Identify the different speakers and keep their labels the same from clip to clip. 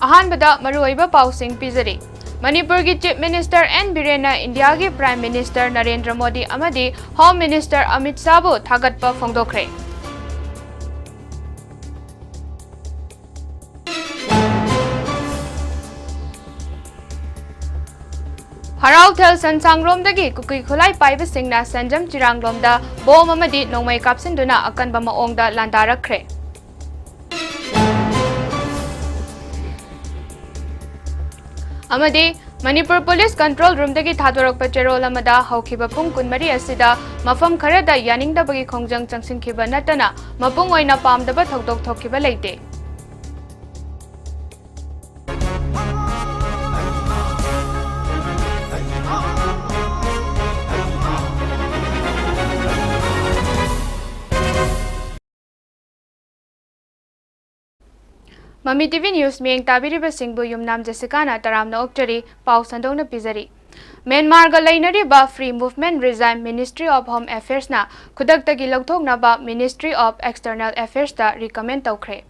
Speaker 1: अहानबदा मरुओइबा पाउसिंग पिजरी मणिपुर की chief minister N Biren India की प्राइम मिनिस्टर नरेंद्र मोदी अमदी होम मिनिस्टर अमित शाहबु थागतपा फोंदोखरे। हराउथल संसांगरोमदगी कुकी खुलाई पाइबसिंगना संजम चिरांगलोमदा बोम अमदी नोंमै कापसिंदुना अकनबा मओंगदा लांदारखरे। मणिपुर पुलिस कंट्रोल रूम दगी थादोरकपा चेरोल अमदा हौखिबा पुंग कुनमरी असिदा मफम खरदा यानिंगदबगी खोंजंग चंगसिंखिबा नतना मपुंग ओइना पामदबा थौदोक थोखिबा लेते। ममी टीवी न्यूज में ताबीरिबा सिंगबु युमनाम जेसिकाना तरामना ओक्चरी पाउ संदोंना पिजरी। म्यांमार गा लैनरिबा free movement regime ministry of home affairs ना खुदक्तगी लौथोकनाबा मिनिस्ट्री ऑफ एक्सटर्नल अफेयर्स दा रिकमेंड तौखरे।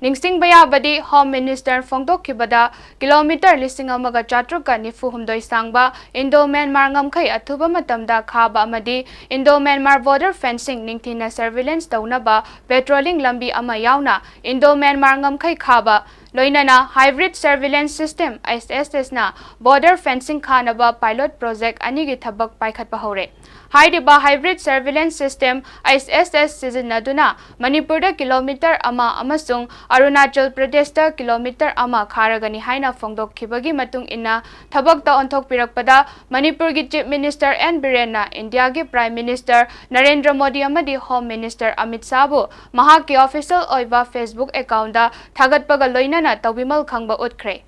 Speaker 1: निंगसिंग बयाबदी होम मिनिस्टर फोंदोखिबदा किलोमीटर 1494 सांगबा इंडो म्यांमार ngमखै अथुबा मतमदा खाबा अमदी इंडो म्यांमार बॉर्डर फेंसिंग निंगथिना सर्विलेंस तौनबा पेट्रोलिंग लंबी अमा यावना इंडो म्यांमार ngमखै खाबा लोइनना हाइब्रिड सर्विलेंस सिस्टम ISS ना बॉर्डर फेंसिंग खानबा पायलट प्रोजेक्ट अनिगी थबक पाइखतपा हौरे। हाइरिबा hybrid surveillance system ISS सिजनदुना Manipur kilometre अमा अमसुंग अरुणाचल प्रदेश किलोमीटर अमा खारगनी हाइना फोंदोखिबगी मतुंग इन्ना थबकता ओंथोकपिरकपदा मणिपुर की chief minister N Biren India की प्राइम मिनिस्टर नरेंद्र मोदी अमदी होम मिनिस्टर अमित शाहबु महाके ऑफिशियल ओइबा फेसबुक अकाउंट थागतपगा लोइनना तौबिमल खंगबा उतखरे।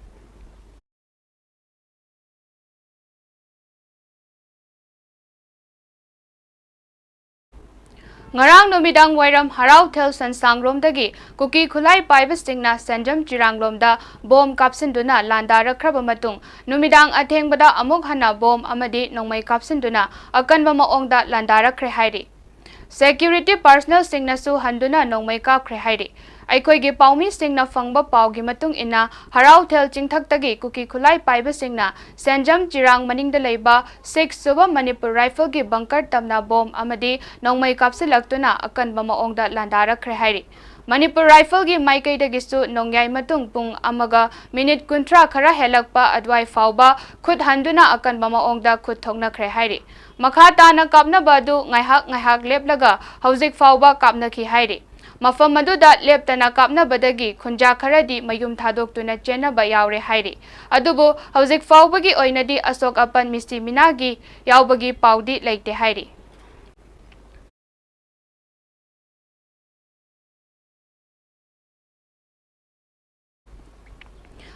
Speaker 1: ngarang numidang wairam harauthel sansangromdagi kuki khulai paibasingna sanjam chirangglomda bom kapsinduna landarakhraba matung numidang athengbada amuk hana bom amadi nongmai kapsinduna akanba maongda landarakhre hairi security personnel singnasu handuna nongmai kapkhre hairi अखोइगे पाउमी सिंगना फंगबा पाउगी मतुंग इना हराउथेल चिंगथक्तगी cookie खुलाई पाइबा सिंगना सेंजम चिरांग मनिंगदा लेबा 6 सुबा Manipur rifle की bunker तमना Baum अमदी नोंगमै कापसिलक्तुना अकनबा मओंगदा लांदारखरे हाइरि Manipur rifle की माइकैदगिसु नोंग्याय मतुंग पुंग अमगा minute 30 खरा हेलकपा अद्वाई फाउबा खुद हंदुना अकनबा मओंगदा खुद थोंगनखरे हाइरि मखा ताना कापनबा अदु ngaihak लेपलगा हौजिक फाउबा कापनखि हाइरि मफम मदुदा लेप्तना कापनबदगी खुंजा खरदी मयुम थादोक्तुना चेनबा यावरे हाइरि अदुबो हौजिक फाउबगी ओइनदी अशोक अपन मिस्टी मिनागी यावबगी पाउदी लेते हाइरि।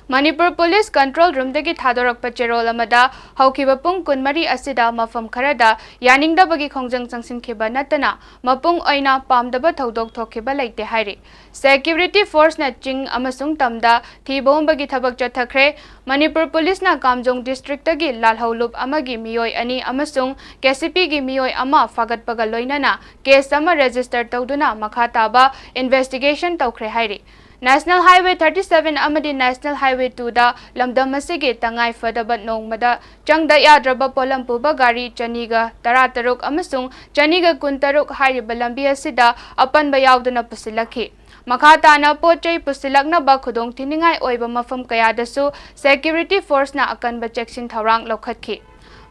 Speaker 1: मणिपुर पुलिस कंट्रोल रूम दगी थादोरकपा चेरोल अमदा हौखिबा पुंग कुनमरी असिदा मफम खरदा यानिंगदबगी खोंजंग चंगसिंखिबा नतना मपुंग ओइना पामदबा थौदोक थोखिबा लेते हाइरि सिक्योरिटी फोर्स ना चिंग अमसुंग तमदा थीबोंबगी थबक चथखरे। मणिपुर पुलिस ना कामजोंग डिस्ट्रिक्ट दगी लालहौलुप अमगी मियोय अनि अमसुंग केसीपी गी मियोय अमा फागतपगा लोइनना केस अमा रजिस्टर तौदुना मखा ताबा इन्वेस्टिगेशन तौखरे हाइरि नेशनल हाईवे 37 अमदी नेशनल हाईवे 2 दा लमदम असिगे तंगाई फदबा नोंगमदा चंगदा याद्रबा पोलम पुबा गाड़ी चनीगा 13 अमसुंग चनीगा 13 हाइरिबा लंबी असिदा अपनबा यावदुना पुसिलखि मखा ताना पोचै पुसिलकनबा खुदोंग थिनिंगाई ओइबा मफम कयादसु सिक्योरिटी फोर्स ना अकनबा चेक्सिन थौरांग लौखतखि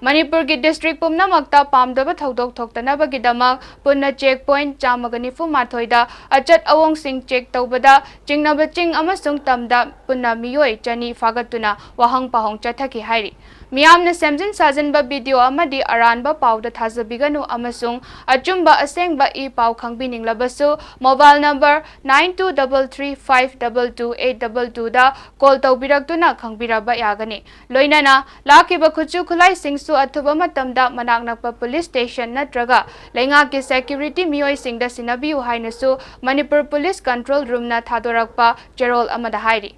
Speaker 1: मणिपुर की डिस्ट्रिक्ट पुमनमक्ता पामदबा थौदोक थोक्तनबगिदमक पुन्ना चेक पॉइंट 194 अचत अवोंग सिंह चेक तौबदा चिंगनबा चिंग अमसुंग तमदा पुन्ना मियोय चनी फागतुना वाहंग पाहोंग चथखि हाइरि मियामना सेमजिन साजनबा वीडियो अमदी अरानबा पाउदा थाजबिगनु अमसुंग अचुंबा असेंगबा ई पाउ खंगबिनिंगलबसु मोबाइल नंबर 9233522822 दा कॉल तौबिरक्तुना खंगबिरबा यागनि लोइनना लाखिबा खुचु खुलाई सिंगसु अथुबा मतमदा मनाक नकपा पुलिस स्टेशन नत्रगा लेंगा के सिक्योरिटी मियोय सिंगदा सिनबियु हाइनसु मणिपुर पुलिस कंट्रोल रूम ना थादोरकपा चेरोल अमदा हाइरि।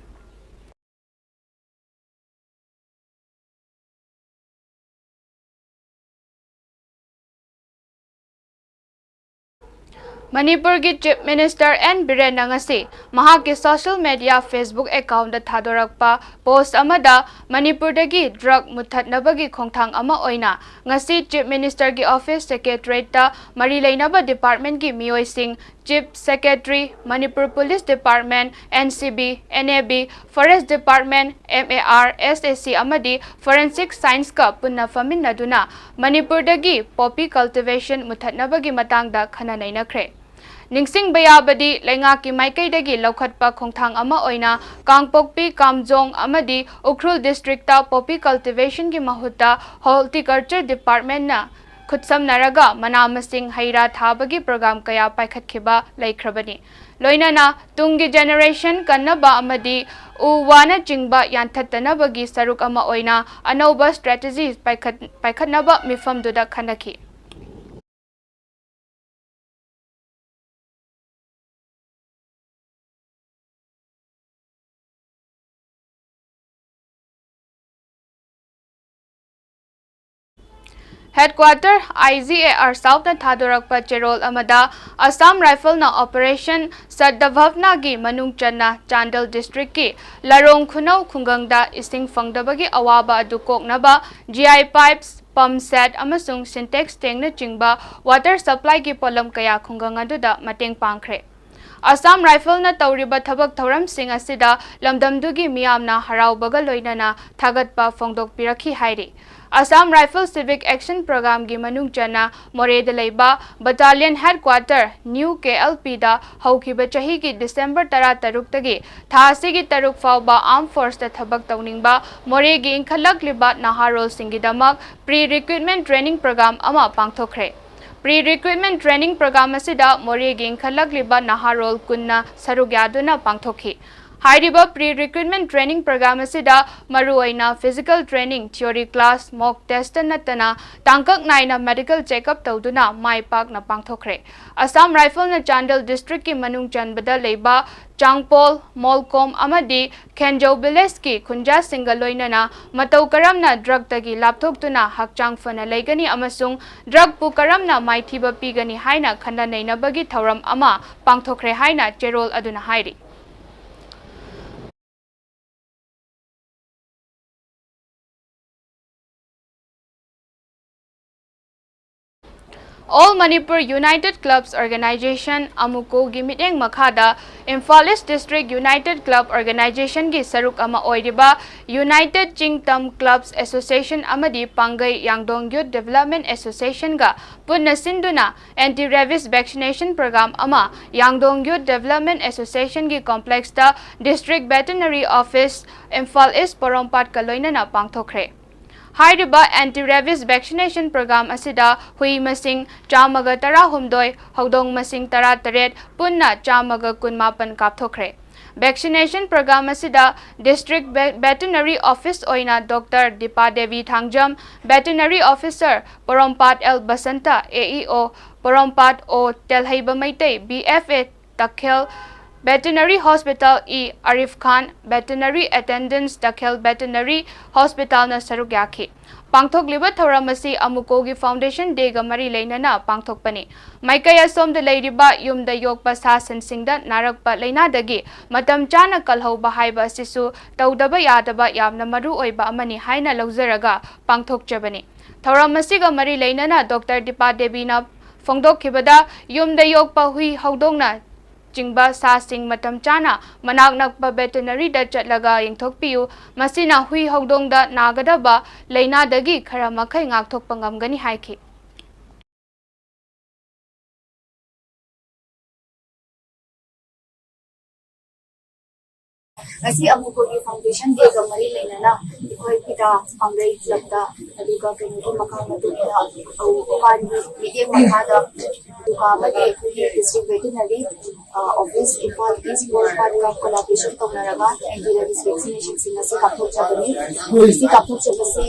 Speaker 1: Manipur ki Chief Minister N Biren ngasi mahak ki social media Facebook account da thadorakpa post amada Manipur dagi drug muthatnabagi khongthang ama oina ngasi Chief Minister ki office secretariat ta mari leinaba department ki mioi sing Chief Secretary Manipur Police Department NCB NAB Forest Department MAR SAC amadi Forensic Science ka punna faminaduna Manipur dagi poppy cultivation muthatnabagi matangda khana nainakre Ningsing bayabadi lenga ki maikai dagi laukhatpa khongthang ama oina Kangpokpi Kamjong amadi Ukhrul district ta poppy cultivation ki mahutta horticulture department na khutsam naraga manamasing haira thabagi program kaya paikhat khiba laikhrabani loinana tungi generation kannaba amadi uwana jingba yanthatana bagi saruk ama oina anauba strategies paikhatnaba mifam duda khanaki Headquarter IGAR South na Thadorakpa Cherol Amada Assam Rifle na Operation Sadavavna gi Manung Channa Chandel District ki Larong Khunau Khungangda Ising Fangdabagi Awaba adu koknaba GI pipes pump set amasung syntax tengna chingba water supply ki polam kaya khungang aduda mateng pangkhre Assam Rifle na tawriba thabak thoram sing asida lamdamdugi miyamna haraubaga loinana thagatpa fongdok pirakhi hairi Assam Rifle Civic Action Program gi manung chana More de leiba Battalion Headquarter New KLP da haukiba chahi gi December 13 tagi thasi gi taruk fawba Armed Force da thabak tawningba More gi inkhalak liba naharol singi damak pre-recruitment training program ama pangthokre Pre-recruitment training program asida More gi inkhalak liba naharol kunna sarugyaduna pangthokhi Hariba pre-recruitment training program asida maruaina physical training theory class mock test natana tangkak naina medical checkup tawduna maipak na pangthokre Assam Rifle na Chandel district ki manung chanbada leiba Changpol Molkom amadi Khenjo village ki khunja singaloinana matau karamna drug tagi lapthoktuna hakchang fana leigani amasung drug pu karamna maithiba pigani haina khanda neinabagi thoram ama pangthokre haina cherol aduna hairi All Manipur United Clubs Organization Amuko gi miteng makhada Imphal East District United Club Organization gi saruk ama oiriba United Chingtam Clubs Association amadi Pangai Yangdong Youth Development Association ga punna sinduna anti-rabies vaccination program ama Yangdong Youth Development Association gi complex ta District Veterinary Office Imphal East Porompat kaloina na pangthokre Hariba anti-rabies vaccination program asida hui masing chamaga tara humdoi haudong masing tara taret punna chamaga kunmapan kapthokre Vaccination program asida District Veterinary Office oina Dr. Dipa Devi Thangjam Veterinary Officer Porompat L Basanta AEO Porompat O Telhaiba Maitei BFA Takhel Veterinary Hospital E. Arif Khan Veterinary Attendants Dakhel Veterinary Hospital na sarugyakhi Pangthok liba thoramasi Amukogi Foundation Day ga mari leinana pangthokpani Maikai asom da leiriba yumda yokpa sa sensingda narakpa leinadagi matam chana kalhauba haiba asisu tawdaba yadaba yamna maru oiba amani haina lauzaraga pangthokchabani thoramasi ga mari leinana Dr. Dipa Devi na phongdokhibada yumda yokpa hui haudongna Jingba sa sing matam chana manak nakpa veterinary da chatlaga yingthokpiu masina hui haudong da nagadaba leina dagi khara makhai ngakthok pangamgani haiki
Speaker 2: Asi Amuko Foundation Day ga mari leinana ikoi pita pangai clubda aduga kenu makama tuina au mari media makada duka made district veterinary office Imphal East Porompat ka collaboration tawnaraga anti-rabies vaccination sinasi kaphok chabani si kaphok chabasi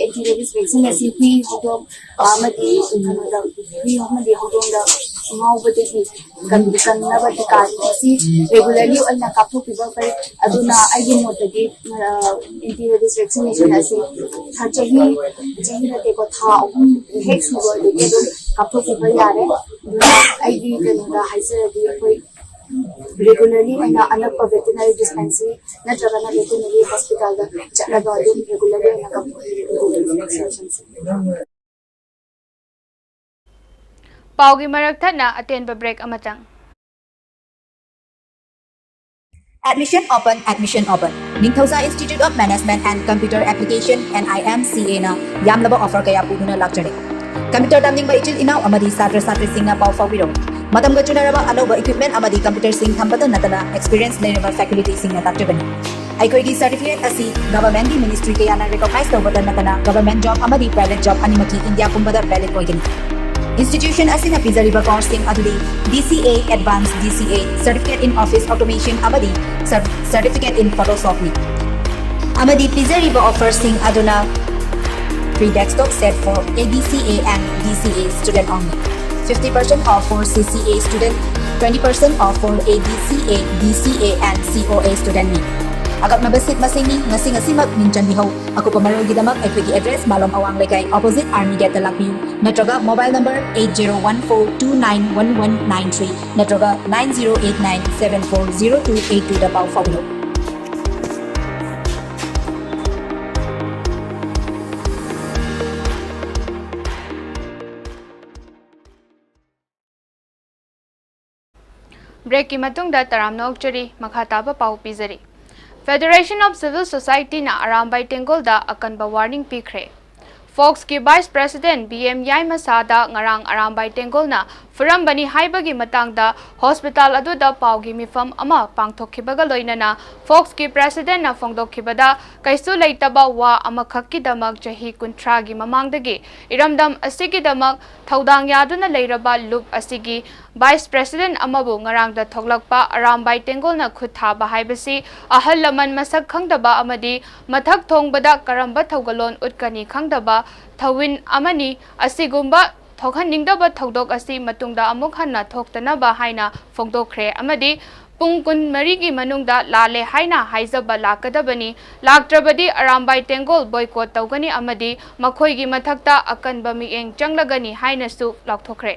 Speaker 2: anti-rabies vaccination pi hodom amadi kanoda pi amadi hodom da ngawbadegi kannabati kasi regularly oina kaphok piba pare aduna aigi motagi anti-rabies vaccination asi chahi na te ko tha hex nugo de कापथोखिबा यारे आईगी कनोदा हाइजरदी अखोई regularly aina anappa veterinary dispensary natragana veterinary hospital da chalaga adum regularly aina kam vaccinations
Speaker 1: paugi marak thana atenba break amatang
Speaker 3: Admission open. Ningthausa Institute of Management and Computer Application NIMCA na yamlaba offer kaya puduna lakchare. Computer tamning ba ichil inaw amadi satra singna pau fawiro. Matam ga chunaraba anoba equipment amadi computer sing thambada natana experience leraba faculty singna takjabani. Aikoigi certificate asi government ministry kaya na recognize tawbada natana government job amadi private job animaki India kumbada valid oigani. Institution asina pizariba coursing adudi DCA Advanced DCA Certificate in Office Automation amadi Certificate in Photoshop ni. Amadi pizariba offering aduna free desktop set for ABCA and DCA student only. 50% off for CCA student, 20% off for ABCA, DCA and COA student ni. Agap mabasit masingi ngasing asimak minjan diho. Ako pamarol gidamak equity address Malom Awang Lekay opposite Army Gate Lakview. Natraga mobile number 8014291193. Natraga 9089740282 dapaw fawlo.
Speaker 1: break ki matungda taramna okchari makha taba pau pizari Federation of Civil Society na Arambay Tengol da akanba warning pikre. Fox ki Vice President BM Yai Masada ngarang Arambay Tengol na Furambani haibagi matang da hospital adu da paugi mifam ama pangthokhibaga loinana Fox ki President na fongdokhibada kaisu leitaba wa ama khakki damak jahi kuntra gi mamangdagi iramdam asigi damak thaudang yaduna leiraba loop asigi Vice President amabu ngarang da thoglakpa Arambay Tengol na khutha ba haibasi ahal laman masak khangdaba amadi mathak thongbada karamba thogalon utkani khangdaba thawin amani asigumba Thokhan ningdaba thodok asi matungda amuk hanna thoktanaba haina fongdokre amadi pungkun marigi manungda lale haina haizaba lakadabani laktrabadi Arambay Tengol boycott tawgani amadi makhoigi mathakta akanba mieng changlagani haina su lakthokre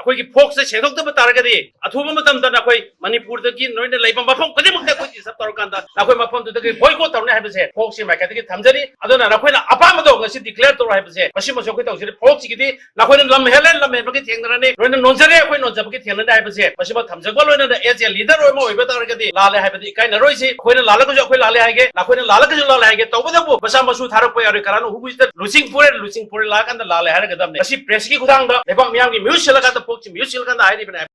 Speaker 4: अखोई focus से सेदोक्तब तारगदि अथुब मतमदा अखोई मणिपुर दगी नोइना लेबा मफम कदिमक अखोई सब तौरकांदा अखोई मफम दुदगी बोयकॉट तौरने हाइबसे focus market थमजरी अदुना अखोइना अपामदो गसि declare तौर हाइबसे मसिम मसो अखोई तौसि focus गिदि नखोइना lump हेबगी थेंगनाने नोइना नोनजरे अखोई नोनजबगी थेंगनाने हाइबसे मसिम थमजगबा लोइना एज ए लीडर ओइमा ओइबा तारगदि लाले हाइबदि इकाइना रोइसि अखोइना लालगजु अखोई लाले हाइगे नखोइना लालगजु लाले हाइगे तौबदबु मसा मसु थारक पय अरे करानो हुबुइस्ता लुसिंग पुरे लाकांदा लाले हारगदमने असि प्रेस की खुदांगा लेबाक मियामगी म्यूजिक लगा फोक्स म्यूजिक लगा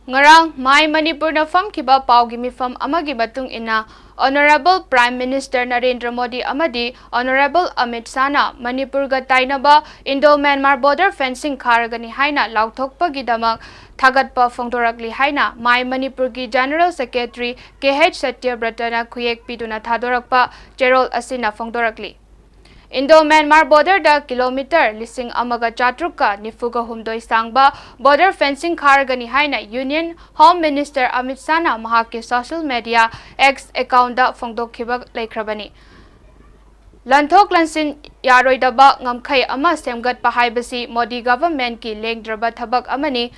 Speaker 1: Ngarang Mai Manipur na famkiba paugi mifam amagi batung ina Honorable Prime Minister Narendra Modi amadi Honorable Amit Sana Manipur ga tainaba Indo-Myanmar border fencing karagani haina lauthokpa gidamak thagatpa phongdorakli haina Mai Manipur gi General Secretary KH Satyabrata na khuyek piduna thadorakpa cherol asina phongdorakli Indo-Myanmar border da kilometer lising amaga chatruka nifuga humdoi sangba border fencing karagani haina Union Home Minister Amit Sana mahaki social media X account da phongdokhiba laikhrabani Lanthok lansin yaroidaba ngamkhai ama semgat pahaibasi Modi government ki lengdraba thabak amani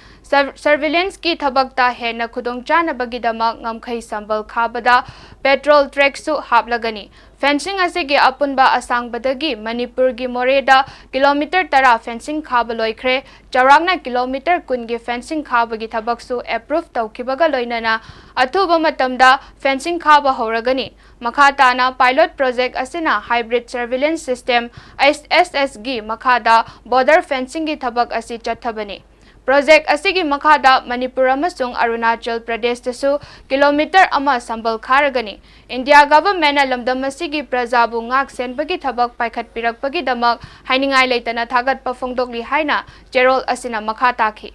Speaker 1: surveillance ki thabakta hena khudong chana bagidama ngamkhai sambal khabada petrol track su haplagani fencing asigi apunba asangbadagi Manipur gi Moreda kilometer tara fencing khaba loikre charangna kilometer kungi fencing khaba gi thabak su approve tawkibaga loinana athuba matamda fencing khaba horagani makata na pilot project asina hybrid surveillance system SSS gi makada border fencing gi thabak asi chathabani Project asigi makada Manipur amasung Arunachal Pradesh tasu kilometer ama sambal kharagani India government na lamdam asigi prajabu ngak senbagi thabak paikhat pirakpagi damak hainingai leitana thagat pa phongdokli haina cherol asina makata ki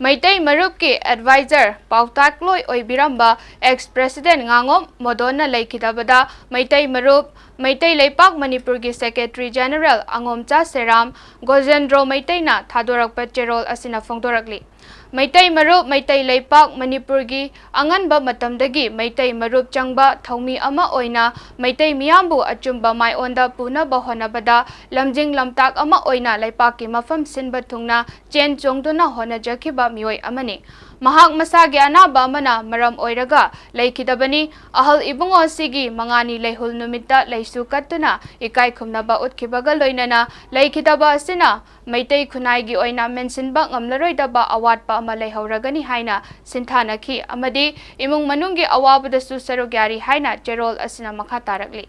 Speaker 1: Maitai Marup ki advisor Pautakloi Oibiramba ex-president Ngangom Modona Laikidabada Maitai Marup Maitai Leipak Manipur ki Secretary General Angomcha Seram Gojendro Maitai na Thadorak Pacherol asina Fongdorakli Maitai Marup Maitai Leipak Manipur ki Anganba Matamdagi Maitai Marup Changba Thaumi ama oina Maitai Miyambu Achumba Mai Onda Puna Bahonabada Lamjing Lamtak ama oina Leipak ki Mafam Sinba Thungna Chen Chongduna Hona Jakiba Mioi Amani Mahak Masagi Anaba Mana Maram Oiraga Laikidabani Ahal Ibungo Sigi Mangani Leihul Numita Leisu Katuna Ikai Kumnaba Utkibaga Loinana Laikidaba Sina Maitai Kunaigi Oina Mensinba Ngamlaroidaba Awatpa Ama Leihauragani Haina Sintana Ki Amadi Imung Manungi Awabada Susarugari Haina Jerol Asina Makatarakli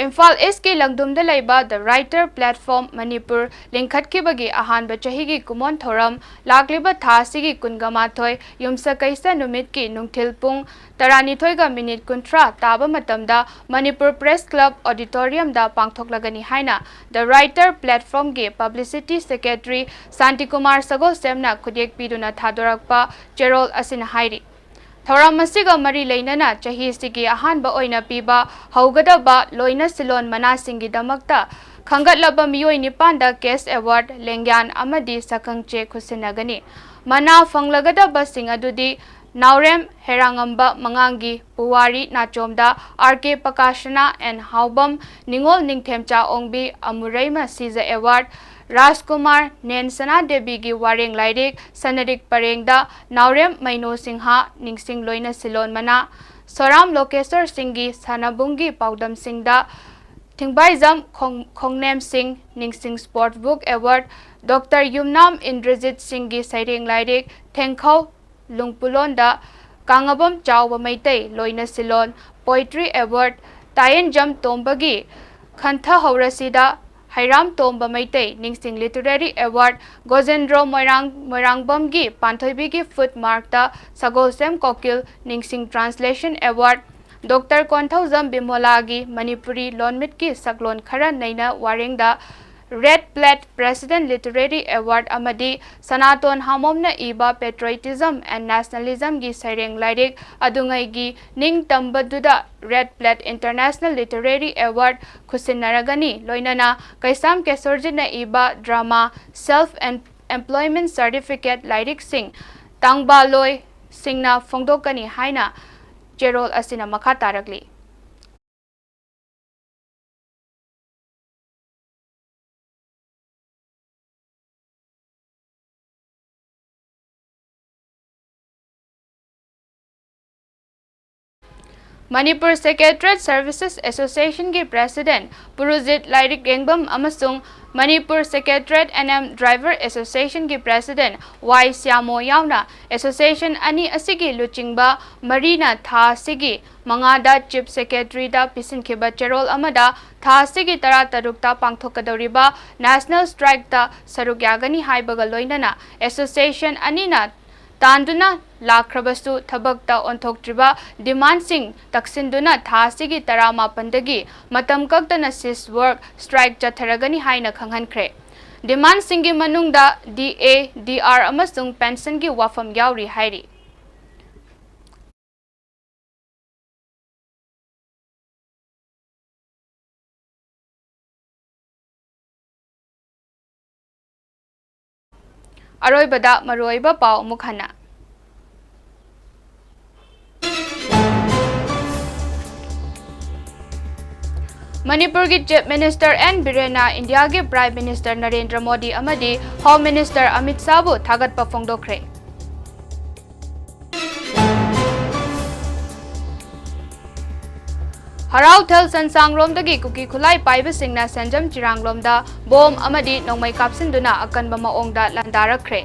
Speaker 1: Imphal East ki Langdumda Laiba The Writer Platform Manipur Lingkhat ki bagi ahanba chahi gi kumon thoram lagliba tha sigi kungamathoi yumsa kaisa numit ki nungthil pung taranithoi ga minute kuntra taba matamda Manipur Press Club Auditorium da pangthoklagani haina The Writer Platform ge Publicity Secretary Santi Kumar Sagol Semna khudek piduna thadorakpa Cherol asin hairi Thoram masiga mari leinana chahi sigi ahanba oina piba haugadaba loina silon mana singi damakta khangatlaba miyoi nipanda case award lengyan amadi sakangche khusinagani mana phanglagadaba sing adudi Naurem Herangamba Mangangi Puwari Nachomda RK Pakashana and Haubam Ningol Ningthemcha Ongbi Amuraima Siza Award Rajkumar Nensana Devi gi Wareng Lairik Sanarik Parengda Naurem Maino Singha Ningsing Loina Silon Mana Soram Lokesar Singhi Sanabungi Paudam Singda Thingbaizam Khongnem Singh Ningsing Sport Book Award Dr. Yumnam Indrajit Singhi Saireng Lairik Thengkhau Lungpulonda Kangabam Chawba Maitai Loina Silon Poetry Award Tayen Jam Tombagi Khantha Haurasida Hairam Tomba Maitai Ningsing Literary Award Gojendro Moirangbam gi Panthoibi gi Footmark da Sagolsem Kokil Ningsing Translation Award Dr. Konthauzam Bimola gi Manipuri Lonmit ki Saklon Khara Naina Warengda Red Plate President Literary Award Amadi Sanaton Hamomna Iba Patriotism and Nationalism gi Saireng Lairik Adungai gi Ning Tambaduda Red Plate International Literary Award Khusinaragani Loinana Kaisam Kesorjina Iba Drama Self Employment Certificate Lairik Singh Tangba Loi Singna Fongdokani Haina Cherol Asina Makatarakli Manipur Secretariat Services Association ki President Puruzit Lairik Gengbam amasung Manipur Secretariat NM Driver Association ki President Y Syamo Yauna Association ani asigi luchingba Marina Tha sigi Mangada Chief Secretary da Pisin Khiba Cherol amada Tha sigi Tara Tarukta Pangthokadoriba National Strike da Sarugyagani Haibaga Loinana Association anina Tanduna Lakrabasu Tabakta Onthoktriba Demand Sing Taksinduna Thasigi Tarama Pandagi Matam Kaktana Sis Work Strike Chatharagani Haina Khanghankre Demand Singi Manungda DA DR Amasung Pension gi Wafam Yauri Hairi Aroibada Maroiba Pau Mukhana Manipur ki Chief Minister N Birena India ki Prime Minister Narendra Modi amadi Home Minister Amit Shah bu thagatpa phongdokre Harau Thel Sansang Romdagi Kuki Khulai Paiba Singna Sanjam Chirang Lomda Bom amadi Nongmai Kapsinduna Akanba Maongda Landarakre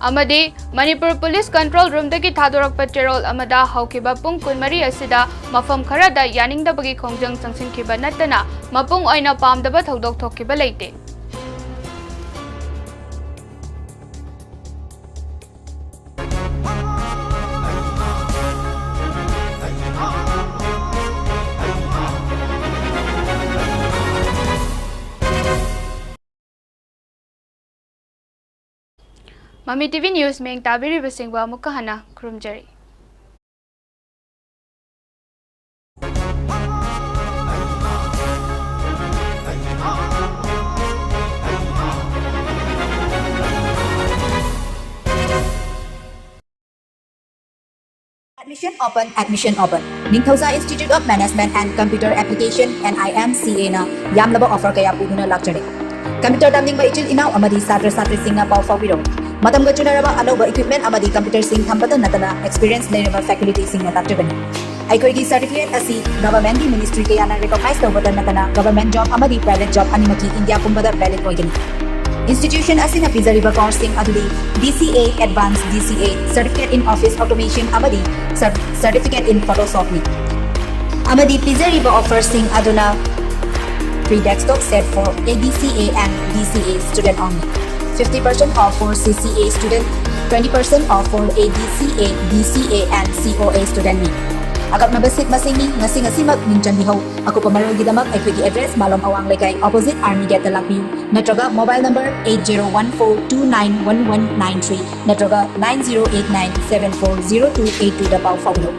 Speaker 1: Amadi Manipur Police Control Room dagi Thadorak Patrol Amada Haukiba Pung Kunmari Asida Mafam Kharada Yaningda Bagi Khongjang Sangsin Kiba Natana Mapung Oina Pamdaba Thodok Thokiba Leite Mami TV News meng tabiribasingba amukka hana khurumjari.
Speaker 3: Admission open, admission open. Ningthausa Institute of Management and Computer Application (NIMCA) na yamlaba offer kaya puduna lakjare. Computer damning ba ichil inaw amadi satra satri singa pau fawiro. Matam ga chunaraba anoba equipment amadi computer sing thambata natana experience leiraba faculty sing na lakjabani. Aikoi certificate asi government di ministry kaya na recognize tawbata natana government job amadi private job animaki India pumbada valid oigani. Institution asina pizariba course adudi DCA Advanced DCA Certificate in Office Automation amadi Certificate in Photoshopping amadi pizariba offers aduna free desktop set for ADCA and DCA student only. 50% off for CCA student, 20% off for ADCA, DCA and COA student ni. Agap mabasit masingi ngasi-ngasimak ninjandihaw. Ako pamarol gidamak ay pwede address Malom Awang Lekay opposite Army Gate Lakview. Natraga mobile number 8014291193. Natraga 9089740282 Davao Fawilo.